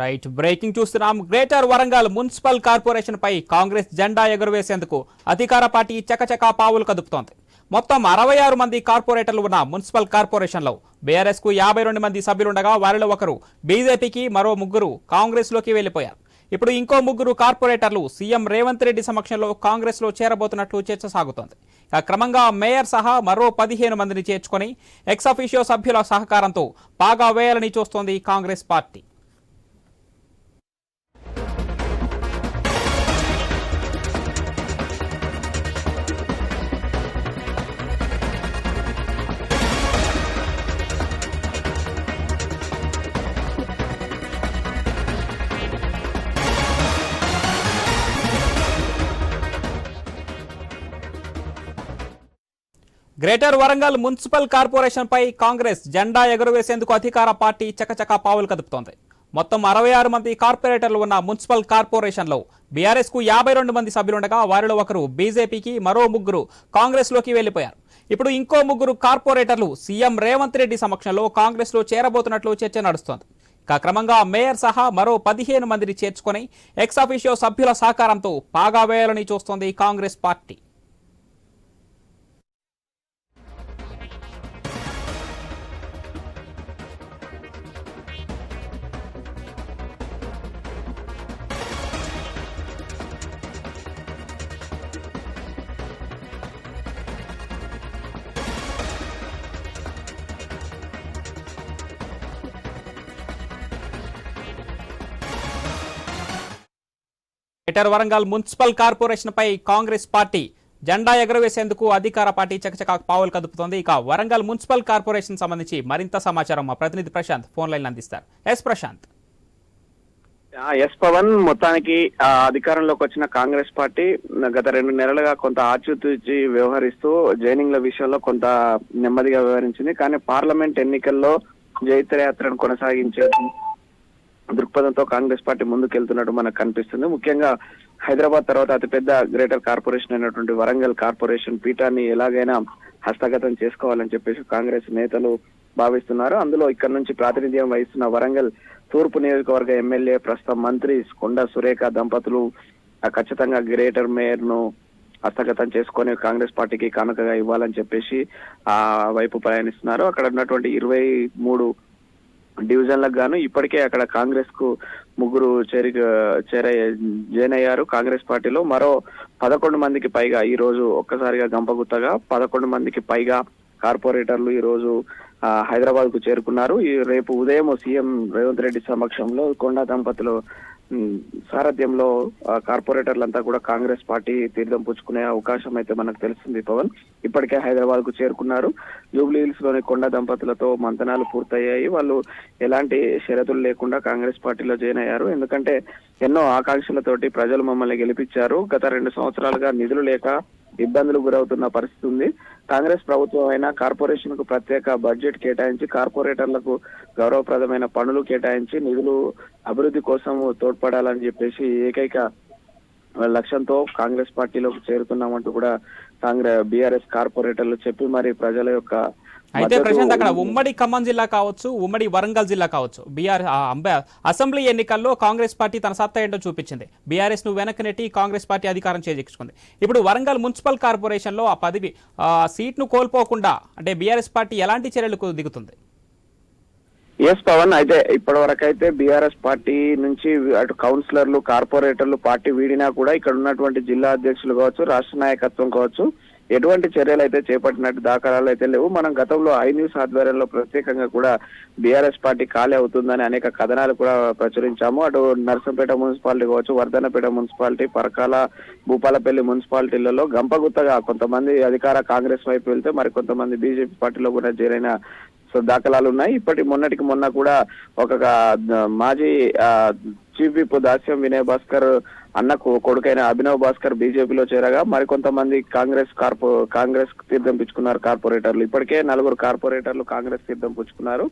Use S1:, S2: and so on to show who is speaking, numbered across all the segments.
S1: Right breaking చూస్తున్నాం. Greater Warangal municipal corporation పై కాంగ్రెస్ జెండా ఎగురవేసేందుకు అధికార పార్టీ చకచకా పావులు కదుపుతోంది. మొత్తం 66 మంది కార్పొరేటర్లు ఉన్న మున్సిపల్ కార్పొరేషన్లో బీఆర్ఎస్ కు 52 మంది సభ్యులుండగా వారిలో ఒకరు బీజేపీకి, మరో ముగ్గురు కాంగ్రెస్ లోకి వెళ్లిపోయారు. ఇప్పుడు ఇంకో ముగ్గురు కార్పొరేటర్లు సీఎం రేవంత్ రెడ్డి సమక్షంలో కాంగ్రెస్ లో చేరబోతున్నట్లు చర్చ సాగుతోంది. క్రమంగా మేయర్ సహా మరో 15 మందిని చేర్చుకొని ఎక్స్ అఫీషియో సభ్యుల సహకారంతో పాగా వేయాలని చూస్తోంది Congress party. Greater Warangal municipal corporation పై కాంగ్రెస్ జెండా ఎగురవేసేందుకు అధికార పార్టీ చకచకా పావులు కదుపుతోంది. మొత్తం 66 మంది కార్పొరేటర్లు ఉన్న మున్సిపల్ కార్పొరేషన్లో బీఆర్ఎస్ కు 52 మంది సభ్యులుండగా వారిలో ఒకరు బీజేపీకి, మరో ముగ్గురు కాంగ్రెస్ లోకి వెళ్లిపోయారు. ఇప్పుడు ఇంకో ముగ్గురు కార్పొరేటర్లు సీఎం రేవంత్ రెడ్డి సమక్షంలో కాంగ్రెస్ లో చేరబోతున్నట్లు చర్చ నడుస్తోంది. క్రమంగా మేయర్ సహా మరో 15 మందిని చేర్చుకొని ఎక్స్ అఫీషియో సభ్యుల సహకారంతో పాగా వేయాలని చూస్తోంది Congress party. Greater Warangal municipal corporation పై కాంగ్రెస్ పార్టీ జెండా ఎగురవేసేందుకు అధికార పార్టీ చకచకా పావులు కదుపుతోంది. వరంగల్ మున్సిపల్ కార్పొరేషన్ సంబంధించి మరింత సమాచారం మా ప్రతినిధి ప్రశాంత్ ఫోన్ లైన్ అందిస్తారు. ఎస్ ప్రశాంత్.
S2: ఎస్ పవన్, మొత్తానికి అధికారంలోకి వచ్చిన కాంగ్రెస్ పార్టీ గత 2 నెలలుగా కొంత ఆచితూచి వ్యవహరిస్తూ జైనింగ్ల విషయంలో కొంత నెమ్మదిగా వ్యవహరించింది. కానీ పార్లమెంట్ ఎన్నికల్లో జైత్రయాత్రను కొనసాగించే దృక్పథంతో కాంగ్రెస్ పార్టీ ముందుకెళ్తున్నట్టు మనకు కనిపిస్తుంది. ముఖ్యంగా హైదరాబాద్ తర్వాత అతిపెద్ద గ్రేటర్ కార్పొరేషన్ అయినటువంటి వరంగల్ కార్పొరేషన్ పీఠాన్ని ఎలాగైనా హస్తగతం చేసుకోవాలని చెప్పేసి కాంగ్రెస్ నేతలు భావిస్తున్నారు. అందులో ఇక్కడ నుంచి ప్రాతినిధ్యం వహిస్తున్న వరంగల్ తూర్పు నియోజకవర్గ ఎమ్మెల్యే, ప్రస్తుత మంత్రి కొండా సురేఖ దంపతులు ఖచ్చితంగా గ్రేటర్ మేయర్ ను హస్తగతం చేసుకొని కాంగ్రెస్ పార్టీకి కానుకగా ఇవ్వాలని చెప్పేసి ఆ వైపు ప్రయాణిస్తున్నారు. అక్కడ ఉన్నటువంటి 23 డివిజన్లకు గాను ఇప్పటికే అక్కడ కాంగ్రెస్ కు ముగ్గురు జాయిన్ అయ్యారు. కాంగ్రెస్ పార్టీలో మరో 11 మందికి పైగా ఈ రోజు ఒక్కసారిగా గంపగుత్తగా 11 మందికి పైగా కార్పొరేటర్లు ఈ రోజు హైదరాబాద్ కు చేరుకున్నారు. ఈ రేపు ఉదయం సీఎం రేవంత్ రెడ్డి సమక్షంలో కొండా దంపతులు సారథ్యంలో కార్పొరేటర్లంతా కూడా కాంగ్రెస్ పార్టీ తీర్థం పుచ్చుకునే అవకాశం అయితే మనకు తెలుస్తుంది. పవన్ ఇప్పటికే హైదరాబాద్ కు చేరుకున్నారు. జూబ్లీ హిల్స్ లోని కొండ దంపతులతో మంతనాలు పూర్తయ్యాయి. వాళ్ళు ఎలాంటి షరతులు లేకుండా కాంగ్రెస్ పార్టీలో జాయిన్ అయ్యారు. ఎందుకంటే ఎన్నో ఆకాంక్షలతోటి ప్రజలు మమ్మల్ని గెలిపించారు. గత 2 సంవత్సరాలుగా నిధులు లేక ఇబ్బందులు గురవుతున్న పరిస్థితి ఉంది. కాంగ్రెస్ ప్రభుత్వం అయినా కార్పొరేషన్ కు ప్రత్యేక బడ్జెట్ కేటాయించి కార్పొరేటర్లకు గౌరవప్రదమైన పనులు కేటాయించి నిధులు అభివృద్ధి కోసం తోడ్పడాలని చెప్పేసి ఏకైక లక్ష్యంతో కాంగ్రెస్ పార్టీలోకి చేరుతున్నామంటూ కూడా బీఆర్ఎస్ కార్పొరేటర్లు చెప్పి మరి ప్రజల యొక్క
S1: అయితే ప్రశాంత్, అక్కడ ఉమ్మడి ఖమ్మం జిల్లా కావచ్చు, ఉమ్మడి వరంగల్ జిల్లా కావచ్చు, అసెంబ్లీ ఎన్నికల్లో కాంగ్రెస్ పార్టీ తన సత్తా ఏంటో చూపించింది. బీఆర్ఎస్ ను వెనక్కి నెట్టి కాంగ్రెస్ పార్టీ అధికారం చేజిక్చుకుంది. ఇప్పుడు వరంగల్ మున్సిపల్ కార్పొరేషన్ లో ఆ సీట్ ను కోల్పోకుండా అంటే బీఆర్ఎస్ పార్టీ ఎలాంటి చర్యలకు దిగుతుంది?
S2: ఎస్ పవన్, అయితే ఇప్పటి వరకు అయితే బీఆర్ఎస్ పార్టీ నుంచి అటు కౌన్సిలర్లు, కార్పొరేటర్లు పార్టీ వీడినా కూడా ఇక్కడ ఉన్నటువంటి జిల్లా అధ్యక్షులు కావచ్చు, రాష్ట్ర నాయకత్వం కావచ్చు ఎటువంటి చర్యలు అయితే చేపట్టినట్టు దాఖలాలు అయితే లేవు. మనం గతంలో ఐ న్యూస్ ఆధ్వర్యంలో ప్రత్యేకంగా కూడా బీఆర్ఎస్ పార్టీ ఖాళీ అవుతుందని అనేక కథనాలు కూడా ప్రచురించాము. అటు నర్సంపేట మున్సిపాలిటీ కావచ్చు, వర్ధనపేట మున్సిపాలిటీ, పరకాల, భూపాలపల్లి మున్సిపాలిటీలలో గంపగుత్తగా కొంతమంది అధికార కాంగ్రెస్ వైపు వెళ్తే మరి కొంతమంది బీజేపీ పార్టీలో కూడా చేరిన దాఖలాలు ఉన్నాయి. మొన్నటికి మొన్న కూడా ఒక మాజీ చీఫ్ విప్ దాస్యం వినయ్ భాస్కర్ అన్నకు కొడుకైన అభినవ్ భాస్కర్ బీజేపీలో చేరగా మరికొంతమంది కాంగ్రెస్ తీర్థం పుచ్చుకున్నారు కార్పొరేటర్లు. ఇప్పటికే 4 కార్పొరేటర్లు కాంగ్రెస్ తీర్థం పుచ్చుకున్నారు.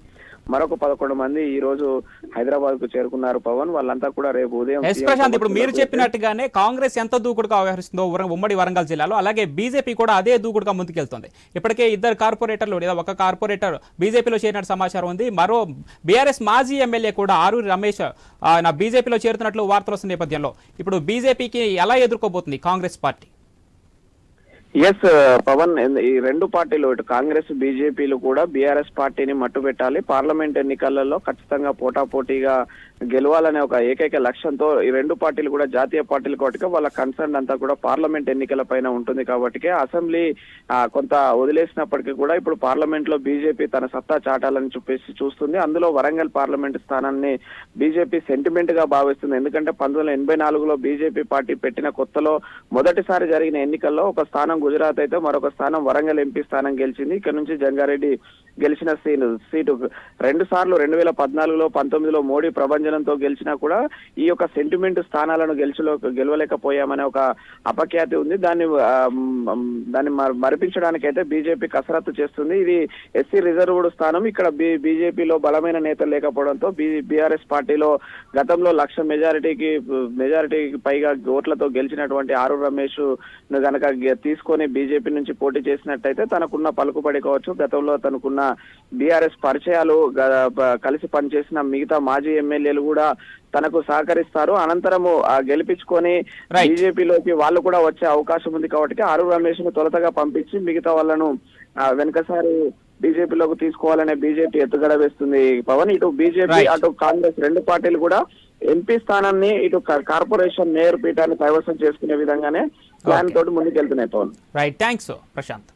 S2: మరొక 11 మంది ఈ రోజు హైదరాబాద్ కు చేరుకున్నారు పవన్. వాళ్ళంతా కూడా రేపు ఉదయం
S1: ఎస్ ప్రశాంత్, ఇప్పుడు మీరు చెప్పినట్టుగానే కాంగ్రెస్ ఎంత దూకుడుగా వ్యవహరిస్తుందో ఉమ్మడి వరంగల్ జిల్లాలో, అలాగే బీజేపీ కూడా అదే దూకుడుగా ముందుకెళ్తుంది. ఇప్పటికే 2 కార్పొరేటర్లు లేదా ఒక కార్పొరేటర్ బీజేపీలో చేరినట్టు సమాచారం ఉంది. మరో బీఆర్ఎస్ మాజీ ఎమ్మెల్యే కూడా ఆరూరి రమేష్ ఆయన బీజేపీలో చేరుతున్నట్లు వార్తలు వస్తున్న నేపథ్యంలో ఇప్పుడు బీజేపీకి ఎలా ఎదుర్కోబోతుంది కాంగ్రెస్ పార్టీ?
S2: ఎస్ పవన్, ఈ రెండు పార్టీలు ఇటు కాంగ్రెస్ బీజేపీలు కూడా బీఆర్ఎస్ పార్టీని మట్టుబెట్టాలి, పార్లమెంట్ ఎన్నికలలో ఖచ్చితంగా పోటాపోటీగా గెలవాలనే ఒక ఏకైక లక్ష్యంతో ఈ రెండు పార్టీలు కూడా జాతీయ పార్టీలు కాబట్టి వాళ్ళ కన్సర్న్ అంతా కూడా పార్లమెంట్ ఎన్నికల పైన ఉంటుంది. కాబట్టి అసెంబ్లీ కొంత వదిలేసినప్పటికీ కూడా ఇప్పుడు పార్లమెంట్ లో బీజేపీ తన సత్తా చాటాలని చూస్తుంది. అందులో వరంగల్ పార్లమెంట్ స్థానాన్ని బీజేపీ సెంటిమెంట్ గా భావిస్తుంది. ఎందుకంటే 1984లో బీజేపీ పార్టీ పెట్టిన కొత్తలో మొదటిసారి జరిగిన ఎన్నికల్లో ఒక స్థానం గుజరాత్ అయితే మరొక స్థానం వరంగల్ ఎంపీ స్థానం గెలిచింది. ఇక్కడ నుంచి జంగారెడ్డి గెలిచిన సీటు 2 సార్లు 2014లో 19లో మోడీ ప్రభంజనంతో గెలిచినా కూడా ఈ యొక్క సెంటిమెంట్ స్థానాలను గెలవలేకపోయామనే ఒక అపఖ్యాతి ఉంది. దాన్ని మరిపించడానికైతే బీజేపీ కసరత్తు చేస్తుంది. ఇది ఎస్సీ రిజర్వ్డ్ స్థానం. ఇక్కడ బీజేపీలో బలమైన నేతలు లేకపోవడంతో బీఆర్ఎస్ పార్టీలో గతంలో 1,00,000 మెజారిటీకి పైగా ఓట్లతో గెలిచినటువంటి ఆరూరి రమేష్ గనక తీసుకొని బీజేపీ నుంచి పోటీ చేసినట్టయితే తనకున్న పలుకుబడి కావచ్చు, గతంలో తనకున్న బీఆర్ఎస్ పరిచయాలు, కలిసి పనిచేసిన మిగతా మాజీ ఎమ్మెల్యేలు కూడా తనకు సహకరిస్తారు. అనంతరము గెలిపించుకొని బీజేపీలోకి వాళ్ళు కూడా వచ్చే అవకాశం ఉంది. కాబట్టి ఆరూరి రమేష్ ను తొలతగా పంపించి మిగతా వాళ్ళను వెనకసారి బీజేపీలోకి తీసుకోవాలనే బీజేపీ ఎత్తుగడ వేస్తుంది పవన్. ఇటు బీజేపీ అటు కాంగ్రెస్ రెండు పార్టీలు కూడా ఎంపీ స్థానాన్ని ఇటు కార్పొరేషన్ మేయర్ పీఠాన్ని కైవసం చేసుకునే విధంగానే ప్లాన్ తోటి ముందుకెళ్తున్నాయి పవన్.
S1: Right, thanks Prashanth.